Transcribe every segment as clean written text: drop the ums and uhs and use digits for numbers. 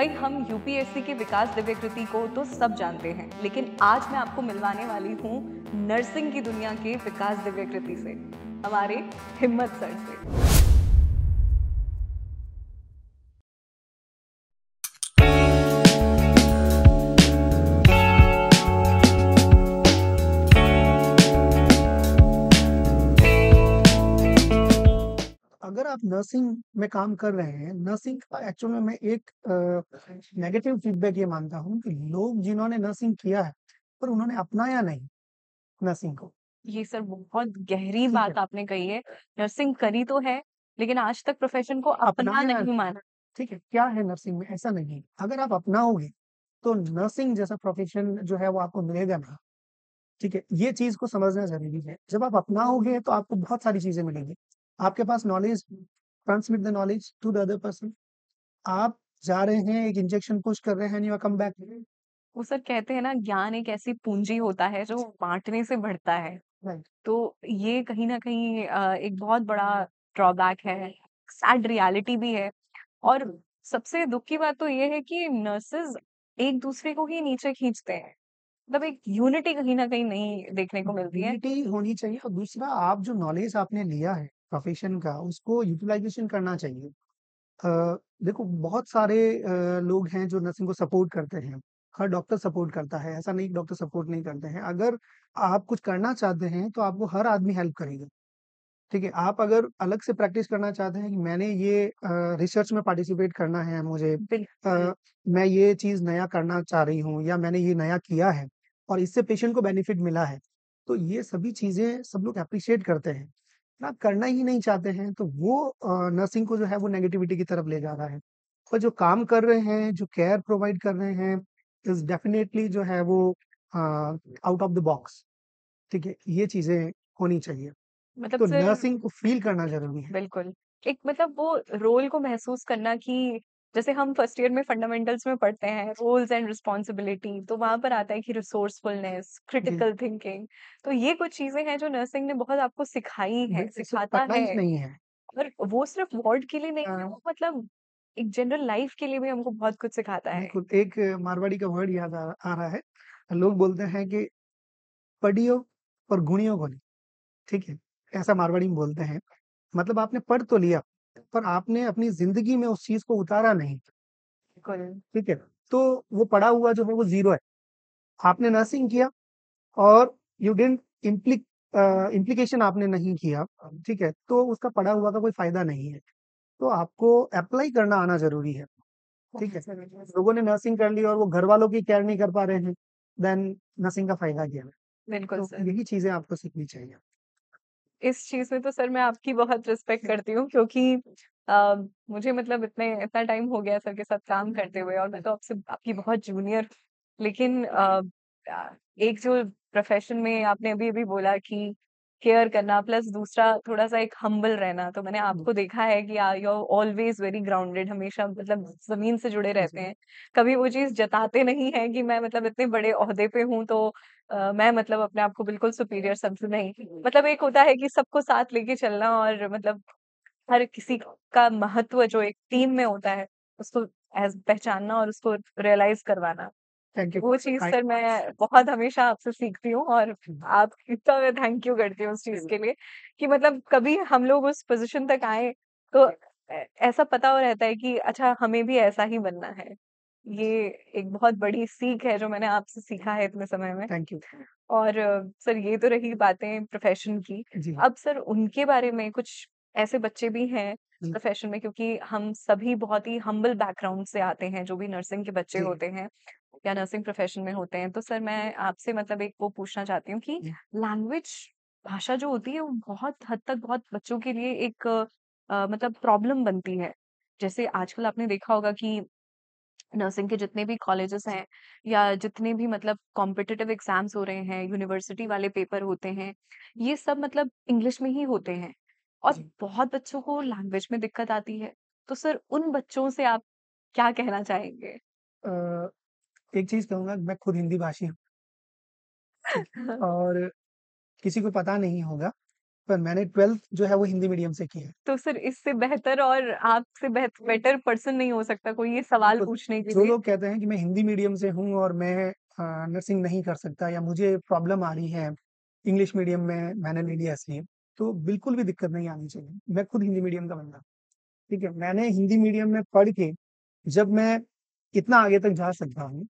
भाई हम यूपीएससी के विकास दिव्यकृति को तो सब जानते हैं, लेकिन आज मैं आपको मिलवाने वाली हूँ नर्सिंग की दुनिया के विकास दिव्यकृति से, हमारे हिम्मत सर से। अगर आप नर्सिंग में काम कर रहे हैं, नर्सिंग का एक्चुअल में मैं एक नेगेटिव फीडबैक ये मानता हूँ कि लोग जिन्होंने नर्सिंग किया है, पर उन्होंने अपनाया नहीं नर्सिंग को, ये सर बहुत गहरी ठीक है? बात आपने कही है। नर्सिंग करी तो है, लेकिन आज तक प्रोफेशन को अपना अपनाया नहीं माना। ठीक है, क्या है नर्सिंग में ऐसा नहीं है। अगर आप अपनाओगे, तो नर्सिंग जैसा प्रोफेशन जो है वो आपको मिलेगा नहीं, ठीक है? ये चीज़ को समझना ज़रूरी है। जब आप अपनाओगे तो आपको बहुत सारी चीज़ें मिलेंगी। आपके पास knowledge transmit the knowledge to the other person. आप जा रहे हैं, एक इंजेक्शन पुश कर रहे हैं and you are come back. वो सर कहते हैं ना, ज्ञान एक ऐसी पूंजी होता है जो बांटने से बढ़ता है। राइट। तो ये कहीं न कहीं एक बहुत बड़ा ड्रॉबैक है, सैड रियलिटी भी है। और सबसे दुःख की बात तो ये है कि नर्सेज़ एक-दूसरे को ही नीचे खींचते हैं। मतलब एक यूनिटी कहीं न कहीं नहीं देखने को मिलती है। यूनिटी होनी चाहिए और दूसरा आप जो नॉलेज आपने लिया है प्रोफेशन का उसको यूटिलाइजेशन करना चाहिए। देखो बहुत सारे लोग हैं जो नर्सिंग को सपोर्ट करते हैं। हर डॉक्टर सपोर्ट करता है, ऐसा नहीं कि डॉक्टर सपोर्ट नहीं करते हैं। अगर आप कुछ करना चाहते हैं तो आपको हर आदमी हेल्प करेगा, ठीक है? आप अगर अलग से प्रैक्टिस करना चाहते हैं कि मैंने ये रिसर्च में पार्टिसिपेट करना है मुझे, बिल्कुल, मैं ये चीज़ नया करना चाह रही हूँ या मैंने ये नया किया है और इससे पेशेंट को बेनिफिट मिला है, तो ये सभी चीज़ें सब लोग एप्रिशिएट करते हैं। अगर आप करना ही नहीं चाहते हैं तो वो नर्सिंग को जो है वो नेगेटिविटी की तरफ ले जा रहा है। और जो काम कर रहे हैं, जो केयर प्रोवाइड कर रहे हैं इज़ डेफिनिटली जो है वो आउट ऑफ द बॉक्स, ठीक है? ये चीज़ें होनी चाहिए। मतलब तो सर नर्सिंग को फ़ील करना ज़रूरी है। बिल्कुल। एक मतलब वो रोल को महसूस करना कि जैसे हम फर्स्ट ईयर में फंडामेंटल्स में पढ़ते हैं, रोल्स एंड रिस्पॉन्सिबिलिटी, तो वहाँ पर आता है कि रिसोर्सफुलनेस, जी, क्रिटिकल थिंकिंग। तो ये कुछ चीज़ें हैं जो नर्सिंग ने बहुत आपको सिखाई है, बिल्कुल सिर्फ़ सिखाता पढ़ाई है। ही नहीं है। और वो सिर्फ वार्ड के लिए नहीं है, वो मतलब एक जनरल लाइफ के लिए भी हमको बहुत कुछ सिखाता है। बिल्कुल, एक मारवाड़ी का वर्ड याद आ रहा है। लोग बोलते हैं कि पढ़ियो पर गुणियों को नहीं, ठीक है? ऐसा मारवाड़ी में बोलते हैं। मतलब आपने पढ़ तो लिया, पर आपने अपनी ज़िंदगी में उस चीज़ को उतारा नहीं, बिल्कुल, ठीक है? तो वो पढ़ा हुआ जो है वो ज़ीरो है। आपने नर्सिंग किया और यू डिडन्ट इम्प्लीकेशन आपने नहीं किया, ठीक है? तो उसका पढ़ा हुआ का कोई फ़ायदा नहीं है। तो आपको एप्लाई करना आना ज़रूरी है, ठीक है? लोगों ने नर्सिंग कर ली और वो घरवालों की केयर नहीं कर पा रहे हैं, देन नर्सिंग का फ़ायदा क्या है? बिल्कुल तो सर। यही चीज़ें आपको सीखनी चाहिए। इस चीज़ में तो सर मैं आपकी बहुत रिस्पेक्ट करती हूँ, क्योंकि मुझे मतलब इतना टाइम हो गया सर के साथ काम करते हुए, और मैं तो आपसे आपकी बहुत जूनियर। लेकिन एक जो प्रोफेशन में आपने अभी-अभी बोला कि केयर करना प्लस दूसरा थोड़ा-सा एक हम्बल रहना, तो मैंने हुँ, आपको देखा है कि you are always very grounded, हमेशा मतलब ज़मीन से जुड़े रहते जी। हैं। कभी वो चीज़ जताते नहीं हैं कि मैं मतलब इतने बड़े ओहदे पे हूँ, तो मैं मतलब अपने आप को बिल्कुल सुपीरियर समझूँ, नहीं। मतलब एक होता है कि सबको साथ लेके चलना, और मतलब हर किसी का महत्व जो एक टीम में होता है, उसको पहचानना और उसको रियलाइज़ करवाना। Thank you. वो चीज़ आई सर मैं बहुत हमेशा आपसे सीखती हूँ, और हुँ, आपका मैं थैंक यू करती हूँ उस चीज़ के लिए कि मतलब कभी हम लोग उस पोज़ीशन तक आए, तो ऐसा पता हो रहता है कि अच्छा हमें भी ऐसा ही बनना है। ये एक बहुत बड़ी सीख है जो मैंने आपसे सीखा है इतने समय में। Thank you. और सर ये तो रही बातें प्रोफ़ेशन की। जी, अब सर उनके बारे में कुछ ऐसे बच्चे भी हैं जी, प्रोफ़ेशन में, क्योंकि हम सभी बहुत ही हम्बल बैकग्राउंड से आते हैं, जो भी नर्सिंग के बच्चे जी, होते हैं या नर्सिंग प्रोफ़ेशन में होते हैं। तो सर मैं आपसे मतलब एक वो पूछना चाहती हूँ कि जी, लैंग्वेज भाषा जो होती है वो बहुत हद तक बहुत बच्चों के लिए एक मतलब प्रॉब्लम बनती है। जैसे आजकल आपने देखा होगा कि नर्सिंग के जितने भी कॉलेजेस हैं या जितने भी मतलब कॉम्पिटिटिव एग्जाम्स हो रहे हैं, यूनिवर्सिटी वाले पेपर होते हैं, ये सब मतलब इंग्लिश में ही होते हैं, और जी। बहुत बच्चों को लैंग्वेज में दिक्कत आती है। तो सर उन बच्चों से आप क्या कहना चाहेंगे? अ, एक चीज़ कहूँगा कि मैं खुद हिंदी भाषी हूँ, ठीक है? और किसी को पता नहीं होगा, पर मैंने 12th जो है वो हिंदी मीडियम से की है। तो सर इससे बेहतर और आपसे बेटर पर्सन नहीं हो सकता कोई ये सवाल तो पूछने के जो लिए। लोग कहते हैं कि मैं हिंदी मीडियम से हूँ और मैं नर्सिंग नहीं कर सकता या मुझे प्रॉब्लम आ रही है, इंग्लिश मीडियम में मैंने ले लिया इसलिए, तो बिल्कुल भी दिक्कत नहीं आनी चाहिए। मैं खुद हिंदी मीडियम का बंदा, ठीक है? मैंने हिंदी मीडियम में पढ़ के जब मैं इतना आगे तक जा सकता हूँ,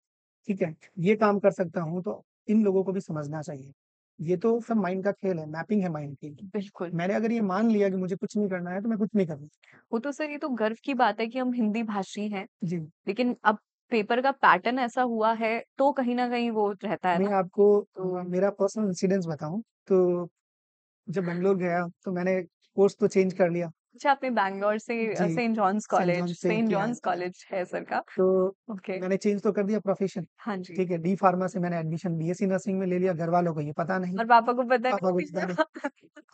ठीक है? ये काम कर सकता हूँ, तो इन लोगों को भी समझना चाहिए। ये तो सब माइंड का खेल है, मैपिंग है माइंड की। बिल्कुल। मैंने अगर ये मान लिया कि मुझे कुछ नहीं करना है, तो मैं कुछ नहीं करूँगा। वो तो सर ये तो गर्व की बात है कि हम हिंदी भाषी हैं, जी, लेकिन अब पेपर का पैटर्न ऐसा हुआ है तो कहीं न कहीं वो रहता है मैं ना। आपको मेरा पर्सनल इंसिडेंस बताऊँ, तो जब बैंगलोर गया, तो मैंने कोर्स तो चेंज कर लिया। अच्छा आपने बैंगलोर से जी, सेंट जॉन से सेंट किया है। जॉन्स कॉलेज है सर का। तो ओके। मैंने चेंज तो कर दिया प्रोफ़ेशन, हाँ जी। ठीक है? डी फार्मा से मैंने एडमिशन बीएससी नर्सिंग में ले लिया, घरवालों को ये पता नहीं, और पापा को पता पापा को नहीं पता नहीं। था।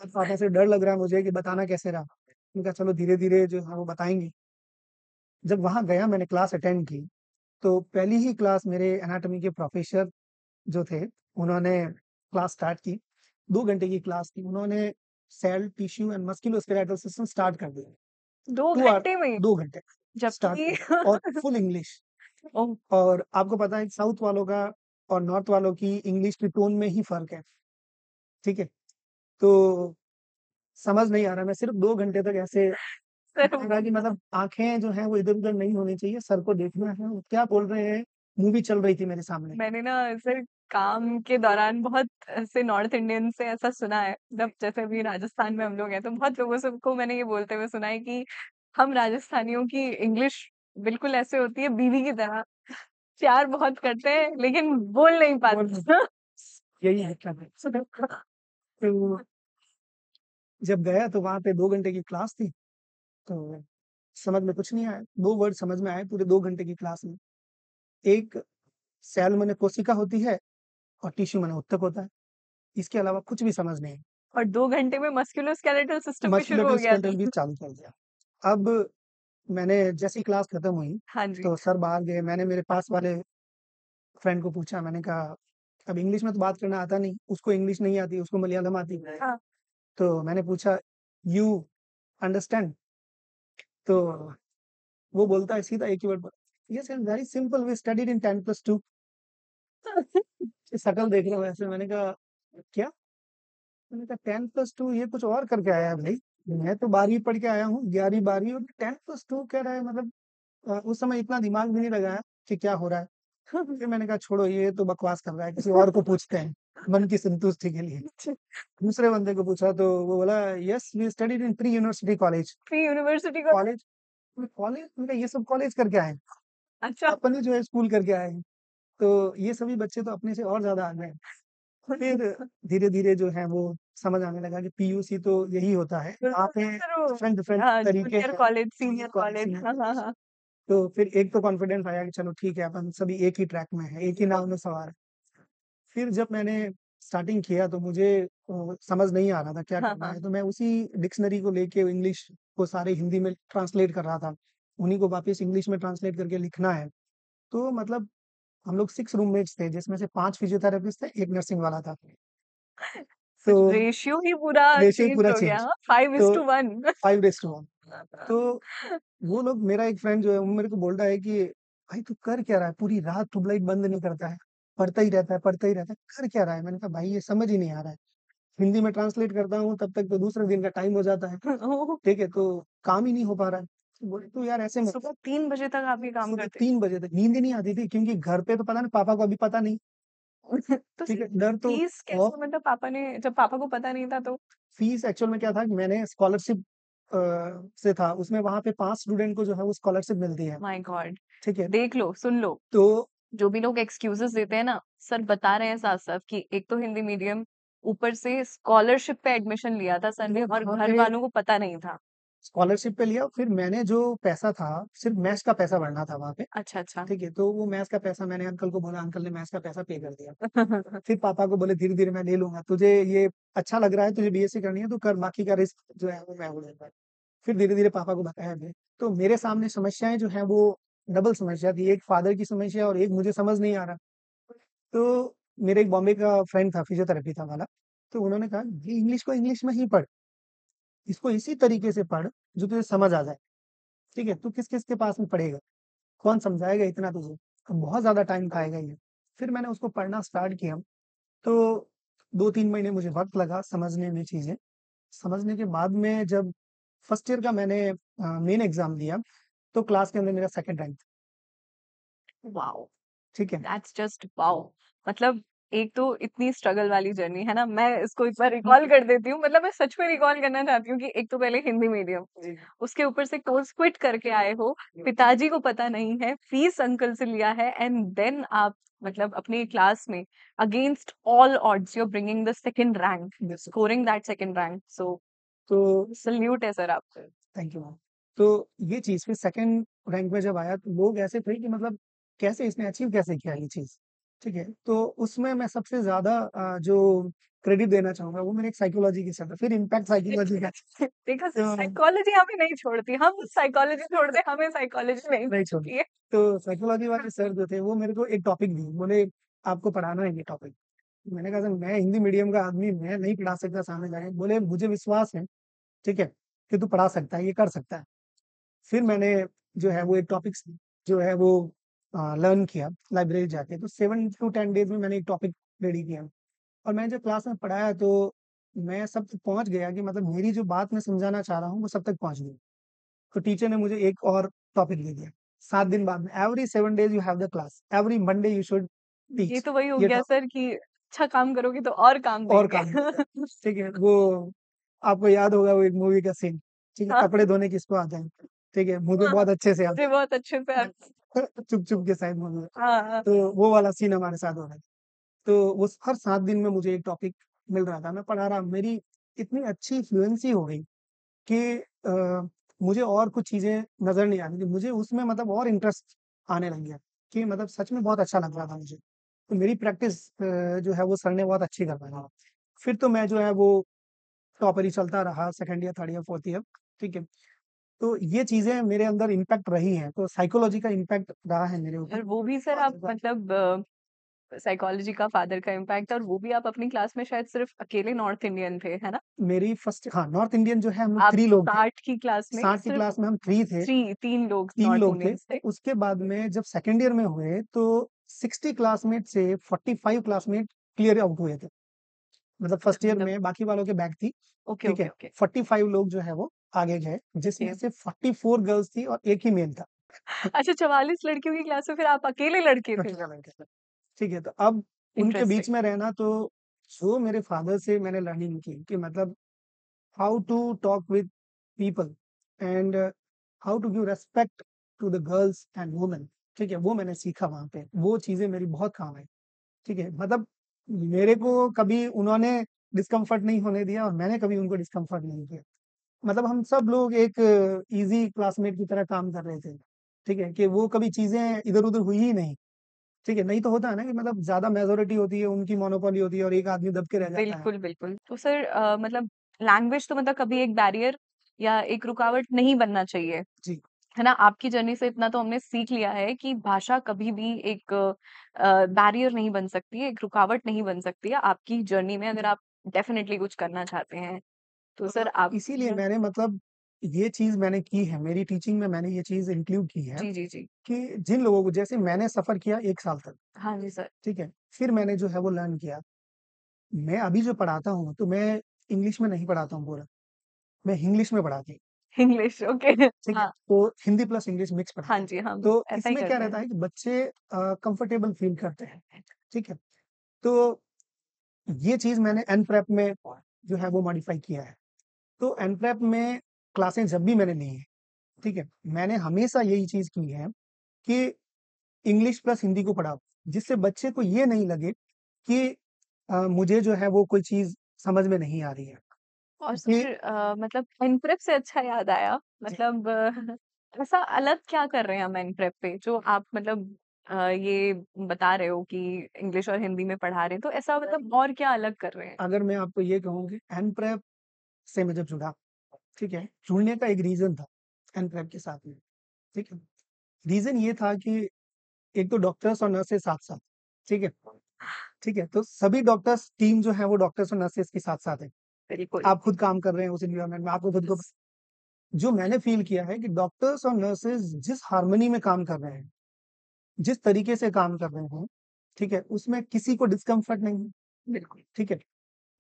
अब पापा से डर लग रहा है मुझे कि बताना कैसे रहा। मैंने कहा चलो धीरे-धीरे जो है वो बताएँगे। जब वहाँ गया मैंने क्लास अटेंड की, तो पहली ही क्लास मेरे एनाटॉमी के प्रोफ़ेसर जो थे, उन्होंने क्लास स्टार्ट की। 2 घंटे की क्लास थी। उन्होंने cell, tissue and musculoskeletal system start कर दिया। 2 2 आवर घंटे में? 2 घंटे स्टार्ट जबकि कर दिया और फुल इंग्लिश। ओह! और आपको पता है साउथ वालों का और नॉर्थ वालों की इंग्लिश की टोन में ही फ़र्क है, ठीक है? तो समझ नहीं आ रहा, मैं सिर्फ़ 2 घंटे तक ऐसे सर लगा कि मतलब आँखें जो हैं वो इधर-उधर नहीं होनी चाहिए, सर को देखना है, वो क्या बोल रहे हैं, मूवी चल रही थी मेरे सामने। मैंने ना सर काम के दौरान बहुत ऐसे नॉर्थ इंडियन से ऐसा सुना है मतलब जैसे अभी राजस्थान में हम लोग हैं तो बहुत लोगों से को मैंने ये बोलते हुए सुना है कि हम राजस्थानियों की इंग्लिश बिल्कुल ऐसे होती है बीवी की तरह प्यार बहुत करते हैं लेकिन बोल नहीं बोल पाते। यही दिक्कत है। तो जब गया तो वहाँ पे 2 घंटे की क्लास थी, तो समझ में कुछ नहीं आया। 2 वर्ड समझ में आए पूरे 2 घंटे की क्लास में। एक सेल माने कोशिका होती है और टिश्यू माने ऊतक होता है। इसके अलावा कुछ भी समझ नहीं। और 2 घंटे में मस्कुलोस्केलेटल सिस्टम भी शुरू हो मस्कुलेटल गया स्केलेटल था। भी चालू कर दिया। अब मैंने जैसे ही क्लास खत्म हुई, हाँ जी। तो सर बाहर गए, मैंने मेरे पास वाले फ्रेंड को पूछा, मैंने कहा, अब इंग्लिश में तो बात करना आता नहीं, उसको इंग्लिश नहीं आती, उसको मलयालम आती है। हाँ। तो मैंने पूछा, "यू अंडरस्टैंड?" तो वो बोलता है सीधा एक ही वर्ड बोला, "yes and very simple we studied in 10+2" शक्ल देख रहा हूँ ऐसे मैंने कहा, "क्या?" मैंने कहा 10+2 ये कुछ और करके आया है भाई। मैं तो 12वीं पढ़ के आया हूँ, 11वीं 12वीं और 10+2 कह रहा है मतलब उस समय इतना दिमाग भी नहीं लगाया कि क्या हो रहा है। फिर मैंने कहा छोड़ो ये तो बकवास कर रहा है, किसी और को पूछते हैं, मन की संतुष्टि के लिए। दूसरे बंदे को पूछा तो वो बोला yes we studied in pre university college. Pre university का कॉलेज कॉलेज मैंने कहा ये सब कॉलेज करके आए हैं, अच्छा। अपन ही जो है स्कूल करके आए हैं। तो ये सभी बच्चे तो अपने से और ज़्यादा आगे हैं। फिर धीरे-धीरे जो है वो समझ आने लगा कि पीयूसी तो यही होता है। वहाँ पे सर वो डिफरेंट-डिफरेंट तरीके जूनियर हैं, college, senior junior college, college. Senior हाँ, हाँ, कॉलेज। हाँ। तो फिर एक तो कॉन्फिडेंस आया कि चलो ठीक है अपन सभी एक ही ट्रैक में हैं, एक ही नाव में सवार हैं। फिर जब मैंने स्टार्टिंग किया तो मुझे समझ नहीं आ रहा था क्या हाँ, करना हाँ। है, तो मैं उसी डिक्शनरी को लेके इंग्लिश को सारे हिंदी में ट्रांसलेट कर रहा था। उन्हीं को वापस इंग्लिश में ट्रांसलेट करके लिखना है। तो मतलब हम लोग 6 रूममेट्स थे जिसमें से 5 फिजियोथेरेपिस्ट थे, 1 नर्सिंग वाला था। सर तो रेशियो ही पूरा रेशियो ही चेंज पूरा हो गया चेंज। हाँ, तो 5:1। 5:1 तो वो लोग मेरा एक फ्रेंड जो है वो मेरे को बोल रहा है कि भाई तू कर क्या रहा है? पूरी रात ट्यूबलाइट बंद नहीं करता है, पढ़ता ही रहता है, पढ़ता ही रहता है, कर क्या रहा है? मैंने कहा भाई ये समझ ही नहीं आ रहा है। हिंदी में ट्रांसलेट करता हूँ तब तक तो दूसरे दिन का टाइम हो जाता है, ओह! ठीक है? तो काम ही नहीं हो पा रहा है। तो बोले तू यार ऐसे मत सुबह 3 बजे तक आप ये काम सुबह करते 3 बजे तक नींद ही नहीं आती थी क्योंकि घर पे तो पता नहीं पापा को अभी पता नहीं, तो ठीक सर है? डर तो फीस खौफ कैसे मतलब पापा ने जब पापा को पता नहीं था तो? फीस एक्चुअल में क्या था कि मैंने स्कॉलरशिप से था, उसमें वहाँ पे 5 स्टूडेंट को जो है वो स्कॉलरशिप मिलती है, माय गॉड! ठीक है? देख लो, सुन लो, तो जो भी लोग एक्सक्यूज़ेज़ देते हैं ना, सर बता रहे हैं साफ-साफ कि एक तो हिंदी मीडियम, ऊपर से स्कॉलरशिप पे एडमिशन लिया था सर ने वो और वहाँ घर पे वालों को पता नहीं था। स्कॉलरशिप पे लिया फिर मैंने जो पैसा था, सिर्फ़ मेस का पैसा भरना था वहाँ पे, अच्छा, अच्छा। ठीक है? तो वो मेस का पैसा मैंने अंकल को बोला, अंकल ने मेस का पैसा पे कर दिया। फिर पापा को बोले धीरे-धीरे मैं ले लूँगा, तुझे ये अच्छा लग रहा है, तुझे बीएससी करनी है तो कर, बाकी का रिस्क जो है वो मैं उठाऊँगा। फिर धीरे-धीरे पापा को बताया मैंने। तो मेरे सामने समस्याएँ जो हैं वो डबल समस्या थी, एक फादर की समस्या और एक मुझे समझ नहीं आ रहा। तो मेरा एक बॉम्बे का फ्रेंड था, फिजियोथेरेपी था वाला, तो उन्होंने कहा, "ये इंग्लिश को इंग्लिश में ही पढ़, इसको इसी तरीके से पढ़ जो तुझे समझ आ जाए, ठीक है? तू किस-किस के पास में पढ़ेगा? कौन समझाएगा इतना तुझे? बहुत ज़्यादा टाइम खाएगा ये।" फिर मैंने उसको पढ़ना स्टार्ट किया, तो 2-3 महीने मुझे वक़्त लगा समझने में चीज़ें। समझने के बाद में जब फर्स्ट ईयर का मैंने मेन एग्ज़ाम दिया, तो क्लास के अंदर मेरा सेकंड रैंक था, वाओ! ठीक है? That's just wow! मतलब एक तो इतनी स्ट्रगल वाली जर्नी है ना, मैं इसको एक बार रिकॉल कर देती हूँ, मतलब मैं सच में रिकॉल करना चाहती हूँ कि एक तो पहले हिंदी मीडियम, जी। उसके ऊपर से कोर्स क्विट करके आए हो, पिताजी को पता नहीं है, फीस अंकल से लिया है एंड देन आप मतलब अपनी क्लास में against all odds you are bringing the second rank, yes. Scoring that second rank, so तो सैल्यूट है सर आपको। Thank you ma'am. तो ये चीज़ फिर सेकंड रैंक में जब आया तो लोग ऐसे थे कि मतलब कैसे इसने अचीव कैसे किया ये चीज़, ठीक है? तो उसमें मैं सबसे ज़्यादा जो क्रेडिट देना चाहूँगा वो मेरे एक साइकोलॉजी के सर थे, फिर इम्पैक्ट साइकोलॉजी का देखा सर, तो साइकोलॉजी हमें नहीं छोड़ती, हम साइकोलॉजी छोड़ते, हमें साइकोलॉजी नहीं नहीं छोड़ी। छोड़ती है। तो साइकोलॉजी वाले सर जो थे वो मेरे को एक टॉपिक दिए, बोले आपको पढ़ाना है ये टॉपिक। मैंने कहा सर मैं हिंदी मीडियम का आदमी मैं नहीं पढ़ा सकता सामने जाके। बोले मुझे विश्वास है, ठीक है, कि तू पढ़ा सकता है, ये कर सकता है। फिर मैंने जो है वो एक टॉपिक्स जो है वो लर्न किया लाइब्रेरी जाके। तो 7 टू 10 डेज़ में मैंने एक टॉपिक रेडी किया और मैंने जब क्लास में पढ़ाया तो मैं सब तक पहुँच गया कि मतलब मेरी जो बात मैं समझाना चाह रहा हूँ वो सब तक पहुँच गई। तो टीचर ने मुझे एक और टॉपिक दे दिया। 7 दिन बाद में every 7 days you have the class, every Monday you should ये टीच तो वही हो ये गया टॉप सर कि अच्छा काम करोगे तो और काम और देंगे। काम मिलेगा। ठीक है? वो आपको याद होगा वो एक मूवी का सीन, ठीक है? हाँ, कपड़े धोने किसको आते हैं, ठीक है? मुझे हाँ, बहुत अच्छे से मुझे आते बहुत अच्छे से हैं। चुप-चुप के शायद मूवी है। हाँ, हाँ। तो वो वाला सीन हमारे साथ हो रहा है। तो वो हर 7 दिन में मुझे एक टॉपिक मिल रहा था, मैं पढ़ा रहा मेरी इतनी अच्छी फ्लुएंसी हो गई कि मुझे और कुछ चीज़ें नज़र नहीं आती थी। मुझे उसमें मतलब और इंटरेस्ट आने लग गया कि मतलब सच में बहुत अच्छा लग रहा था मुझे। तो मेरी प्रैक्टिस जो है वो सर ने बहुत अच्छी करवाई। फिर तो मैं जो है वो टॉपर ही चलता रहा second year, third year, fourth year, ठीक है? तो ये चीज़ें मेरे अंदर इम्पैक्ट रही हैं, तो साइकोलॉजी का इम्पैक्ट रहा है मेरे ऊपर और वो भी सर बहुत आप ज़्यादा। मतलब साइकोलॉजी का फादर का इम्पैक्ट, और वो भी आप अपनी क्लास में शायद सिर्फ अकेले नॉर्थ इंडियन थे, है ना? मेरी फर्स्ट हाँ, नॉर्थ इंडियन जो है हम लोग आप 3 लोग थे। 60 की क्लास में 60 की सिर्फ क्लास में हम 3 थे, 3 लोग 3 नॉर्थ लोग थे। इंडियंस थे। उसके बाद में जब सेकंड ईयर में हुए तो 60 क्लासमेट से 45 क्लासमेट क्लियर आउट हुए थे। मतलब फर्स्ट ईयर मतलब में बाकी वालों के बैक थी, ओके, ठीक ओके, है? ओके, 45 लोग जो है वो आगे गए, जिसमें ओके। से 44 गर्ल्स थी और 1 ही मेल था। अच्छा, 44 लड़कियों की क्लास में फिर आप अकेले लड़के थे। अकेला लड़का था, ठीक है? तो अब उनके बीच इंटरेस्टिंग। में रहना तो जो मेरे फादर से मैंने लर्निंग की कि मतलब how to talk with people and how to give respect to the girls and women, ठीक है? वो मैंने सीखा वहाँ पे, वो चीज़ें मेरी बहुत काम आई, ठीक है? मतलब मेरे को कभी उन्होंने डिस्कम्फर्ट नहीं होने दिया और मैंने कभी उनको डिस्कम्फर्ट नहीं किया। मतलब हम सब लोग एक ईज़ी क्लासमेट की तरह काम कर रहे थे, ठीक है? कि वो कभी चीज़ें इधर-उधर हुई ही नहीं, ठीक है? नहीं तो होता है ना कि मतलब ज़्यादा मेजॉरिटी होती है, उनकी मोनोपोली होती है और एक आदमी दब के रह जाता है। बिल्कुल, बिल्कुल। तो सर मतलब लैंग्वेज तो मतलब कभी एक बैरियर या एक रुकावट नहीं बनना चाहिए, जी, है ना? आपकी जर्नी से इतना तो हमने सीख लिया है कि भाषा कभी भी एक बैरियर नहीं बन सकती है, एक रुकावट नहीं बन सकती है आपकी जर्नी में, अगर आप डेफिनिटली कुछ करना चाहते हैं। तो सर आप इसीलिए मैंने मतलब ये चीज़ मैंने की है, मेरी टीचिंग में मैंने ये चीज़ इंक्लूड की है जी, जी, जी। कि जिन लोगों को जैसे मैंने सफ़र किया 1 साल तक, हाँ जी सर। ठीक है? फिर मैंने जो है वो लर्न किया। मैं अभी जो पढ़ाता हूँ, तो मैं इंग्लिश में नहीं पढ़ाता हूँ पूरा, मैं हिंग्लिश में पढ़ाती हूँ, इंग्लिश ओके। ठीक है? हाँ, तो हिंदी प्लस इंग्लिश मिक्स हाँ पढ़ाते हैं। जी, हम तो ऐसा ही इसमें क्या करते हैं। रहता है कि बच्चे कंफर्टेबल फ़ील करते हैं, ठीक है? तो ये चीज़ मैंने एनप्रेप में जो है वो मॉडिफ़ाई किया है। तो एनप्रेप में क्लासें जब भी मैंने ली हैं, ठीक है? मैंने हमेशा यही चीज़ की है कि इंग्लिश प्लस हिंदी को पढ़ाओ, जिससे बच्चे को ये नहीं लगे कि मुझे जो है वो कोई चीज़ समझ में नहीं आ रही है। और ये सर मतलब एनप्रेप से अच्छा याद आया, जी, मतलब ऐसा अलग क्या कर रहे हैं हम एनप्रेप पे जो आप मतलब ये बता रहे हो कि इंग्लिश और हिंदी में पढ़ा रहे हैं, तो ऐसा मतलब और क्या अलग कर रहे हैं? अगर मैं आपको ये कहूँ कि एनप्रेप से मैं जब जुड़ा, ठीक है? जुड़ने का एक रीज़न था एनप्रेप के साथ में, ठीक है? रीज़न ये था कि एक तो डॉक्टर्स और नर्सेस साथ-साथ, ठीक है? ठीक है? तो सभी डॉक्टर्स टीम जो है वो डॉक्टर्स और नर्सेस के साथ-साथ है। बिल्कुल। आप खुद काम कर रहे हैं उस एनवायरनमेंट में, आपको खुद को जो मैंने फ़ील किया है कि डॉक्टर्स और नर्सेस जिस हार्मनी में काम कर रहे हैं, जिस तरीके से काम कर रहे हैं, ठीक है? उसमें किसी को डिस्कम्फर्ट नहीं है, बिल्कुल। ठीक है?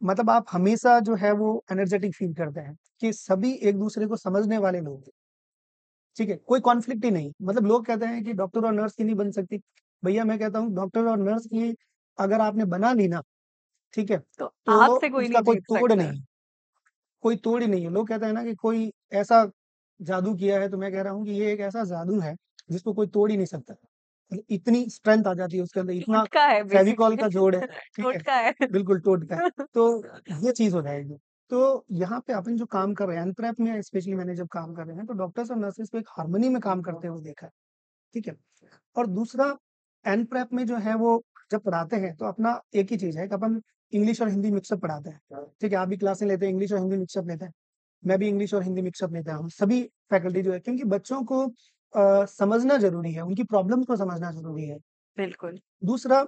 मतलब आप हमेशा जो है वो एनर्जेटिक फ़ील करते हैं कि सभी एक-दूसरे को समझने वाले लोग हैं, ठीक है? कोई कॉन्फ्लिक्ट ही नहीं। मतलब लोग कहते हैं कि डॉक्टर और नर्स की नहीं बन सकती। भैया मैं कहता हूँ डॉक्टर और नर्स की अगर आपने बना ली ना, ठीक है? तो तो आपसे कोई उसका नहीं कोई जीत तोड़ सकता। नहीं है, कोई तोड़ ही नहीं है। लोग कहते हैं ना कि कोई ऐसा जादू किया है, तो मैं कह रहा हूँ कि ये एक ऐसा जादू है, जिसको कोई तोड़ ही नहीं सकता। मतलब इतनी स्ट्रेंथ आ जाती है उसके अंदर, इतना टोटका है फेविकॉल बेसिकली। का जोड़ है, ठीक है? टोटका है। बिल्कुल टोटका है। तो ये चीज़ हो जाएगी। तो यहाँ पे अपन जो काम कर रहे हैं, अनप्रेप में स्पेशली मैंने जब काम कर रहे हैं, तो डॉक्टर्स और नर्सेस को एक हार्मनी में काम करते हुए देखा है, ठीक है? और दूसरा एनप्रेप में जो है वो जब पढ़ाते हैं, तो अपना एक ही चीज़ है कि अपन इंग्लिश और हिंदी मिक्सअप पढ़ाते हैं, ठीक है? आप भी क्लासें लेते हैं, इंग्लिश और हिंदी मिक्सअप लेते हैं। मैं भी इंग्लिश और हिंदी मिक्सअप लेता हूँ, सभी फैकल्टी जो है क्योंकि बच्चों को समझना ज़रूरी है, उनकी प्रॉब्लम्स को समझना ज़रूरी है। बिल्कुल। दूसरा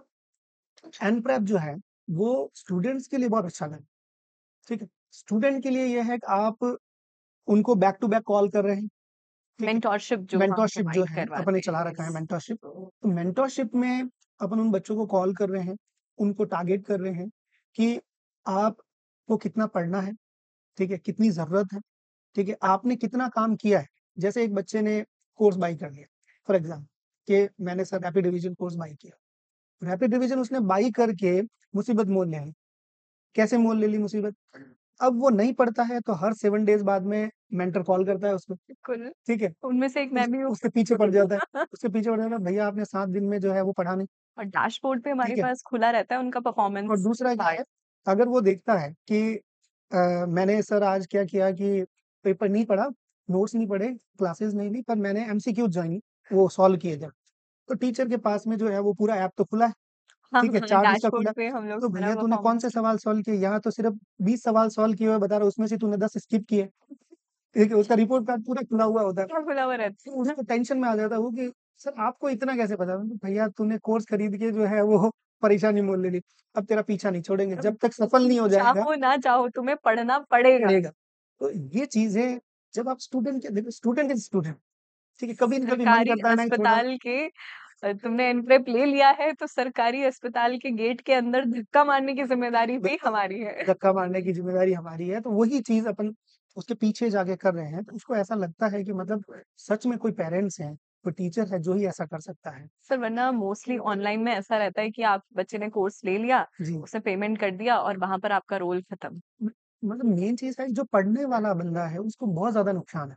एनप्रेप जो है, वो स्टूडेंट्स के लिए बहुत अच्छा है, ठीक है? स्टूडेंट के लिए ये है कि आप उनको बैक टू बैक कॉल कर रहे हैं, ठीक है? मेंटोरशिप जो हम मेंटरशिप जो प्रोवाइड है अपन ने करवाते हैं। चला रखा है यस। मेंटरशिप। तो मेंटरशिप में अपन उन बच्चों को कॉल कर रहे हैं, उनको टारगेट कर रहे हैं कि आपको कितना पढ़ना है, ठीक है? कितनी ज़रूरत है, ठीक है? आपने कितना काम किया है? जैसे एक बच्चे ने कोर्स बाय कर लिया, फॉर एग्ज़ाम्पल कि मैंने sir rapid revision course buy किया। रैपिड रिवीजन उसने बाय करके मुसीबत मोल ले ली। कैसे मोल ले ली मुसीबत? अब वो नहीं पढ़ता है तो हर 7 डेज़ बाद में मेंटर कॉल करता है उसको, बिल्कुल, ठीक है? उनमें से एक मैं भी हूँ। उसके पीछे पड़ जाता है। उसके पीछे पड़ जाता है, भैया आपने 7 दिन में जो है वो पढ़ा नहीं, और डैशबोर्ड पे हमारे ठीक है? पास खुला रहता है उनका और परफॉर्मेंस दूसरा क्या चार्ट। है, अगर वो देखता है कि मैंने सर आज क्या किया कि पेपर नहीं पढ़ा, नोट्स नहीं पढ़े, क्लासेस नहीं ली, पर मैंने एमसीक्यूज़ जॉइन वो सॉल्व किए थे। तो टीचर के पास में जो है वो पूरा ऐप तो खुला है, हाँ, ठीक है? हाँ, चार्ट उसका खुला डैशबोर्ड है। पे हम लोग तो सारा भैया तूने कौन परफॉर्मेंस से सवाल सॉल्व किए? यहाँ तो सिर्फ 20 सवाल सॉल्व किए हुए बता रहा है, उसमें से तूने 10 स्किप किए। ठीक है? उसका रिपोर्ट कार्ड पूरा खुला हुआ होता है। खुला हुआ रहता तो उसको टेंशन में आ जाता है वो कि सर आपको इतना कैसे पता? मैंने कहा भैया तूने कोर्स खरीद के जो है वो परेशानी मोल ले ली। अब तेरा पीछा नहीं छोड़ेंगे, है। जब तक सफल नहीं हो जाएगा चाहो ना चाहो तुम्हें पढ़ना पड़ेगा। पढ़ेगा। तो ये चीज़ें जब आप स्टूडेंट के देखो स्टूडेंट इज़ स्टूडेंट, ठीक है? कभी न कभी मन सरकारी करता है ना कि छोटा अस्पताल के तुमने एनप्रेप ले लिया है तो सरकारी अस्पताल के गेट के अंदर धक्का मारने की जिम्मेदारी भी बिल्कुल, हमारी है। धक्का मारने की ज़िम्मेदारी हमारी है, तो वही चीज़ अपन उसके पीछे जाके कर रहे हैं, तो उसको ऐसा लगता है कि मतलब सच में कोई पेरेंट्स हैं, कोई टीचर है जो ही ऐसा कर सकता है। सर वरना मोस्टली ऑनलाइन में ऐसा रहता है कि आप बच्चे ने कोर्स ले लिया, जी। उसने पेमेंट कर दिया और वहां पर आपका रोल खत्म। म मतलब मेन चीज़ है जो पढ़ने वाला बंदा है उसको बहुत ज़्यादा नुकसान है,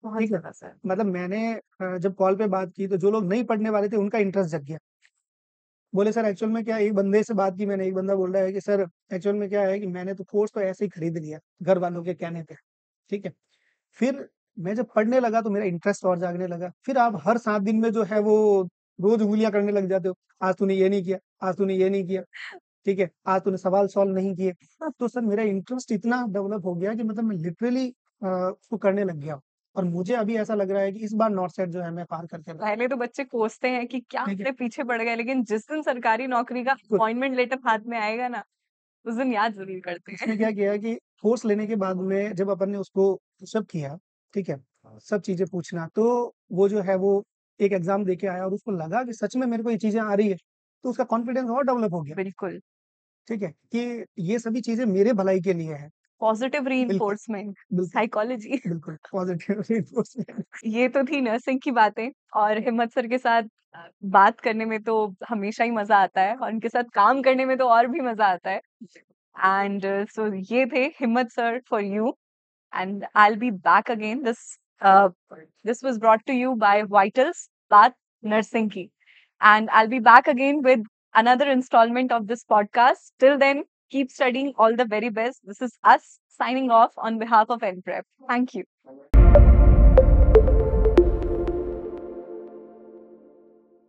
बहुत ठीक है? ज्यादा सर। मतलब मैंने जब कॉल पे बात की तो जो लोग नहीं पढ़ने वाले थे उनका इंटरेस्ट जग गया। बोले सर एक्चुअल में क्या है एक बंदे से बात की मैंने, एक बंदा बोल रहा है कि सर एक्चुअल में क्या है कि मैंने तो कोर्स तो ऐसे ही खरीद लिया, घर वालों के कहने पे, ठीक है? फिर मैं जब पढ़ने लगा तो मेरा इंटरेस्ट और जागने लगा। फिर आप हर 7 दिन में जो है वो रोज़ उँगलियाँ करने लग जाते हो। आज तूने ये नहीं किया, आज तूने ये नहीं किया, ठीक है? आज तूने सवाल सॉल्व नहीं किए। तो सर मेरा इंटरेस्ट इतना डेवलप हो गया कि मतलब मैं लिटरली उसको करने लग गया। और मुझे अभी ऐसा लग रहा है कि इस बार नॉर्थ साइड जो है मैं पार करके रहूँगा, पहले तो बच्चे कोसते हैं कि क्या ठीक है? अपने पीछे पड़ गए, लेकिन जिस दिन सरकारी नौकरी का बिल्कुल, अपॉइंटमेंट लेटर हाथ में आएगा ना, उस दिन याद जरूर करते उसने हैं। क्या किया कि कोर्स लेने के बाद में जब अपन ने उसको पुशअप किया, ठीक है? सब चीज़ें पूछना, तो वो जो है वो एक एग्ज़ाम दे के आया और उसको लगा कि सच में मेरे को ये चीज़ें आ रही है, तो उसका कॉन्फिडेंस और डेवलप हो गया, बिल्कुल। ठीक है? कि ये सभी चीज़ें मेरे भलाई के लिए है। पॉजिटिव बिल्कुल, रीइंफोर्समेंट, बिल्कुल, साइकोलॉजी। बिल्कुल, पॉज़िटिव रिइंफोर्समेंट ये तो थी नर्सिंग की बातें। और हिम्मत सर के साथ बात करने में तो हमेशा ही मजा आता है, और उनके साथ काम करने में तो और भी मजा आता है। एंड सो ये थे हिम्मत sir for you, and I'll be back again. This was brought to you by Vitals Path Nursing Key, and I'll be back again with another installment of this podcast. Till then, keep studying. All the very best. This is us signing off on behalf of NPrep. Thank you.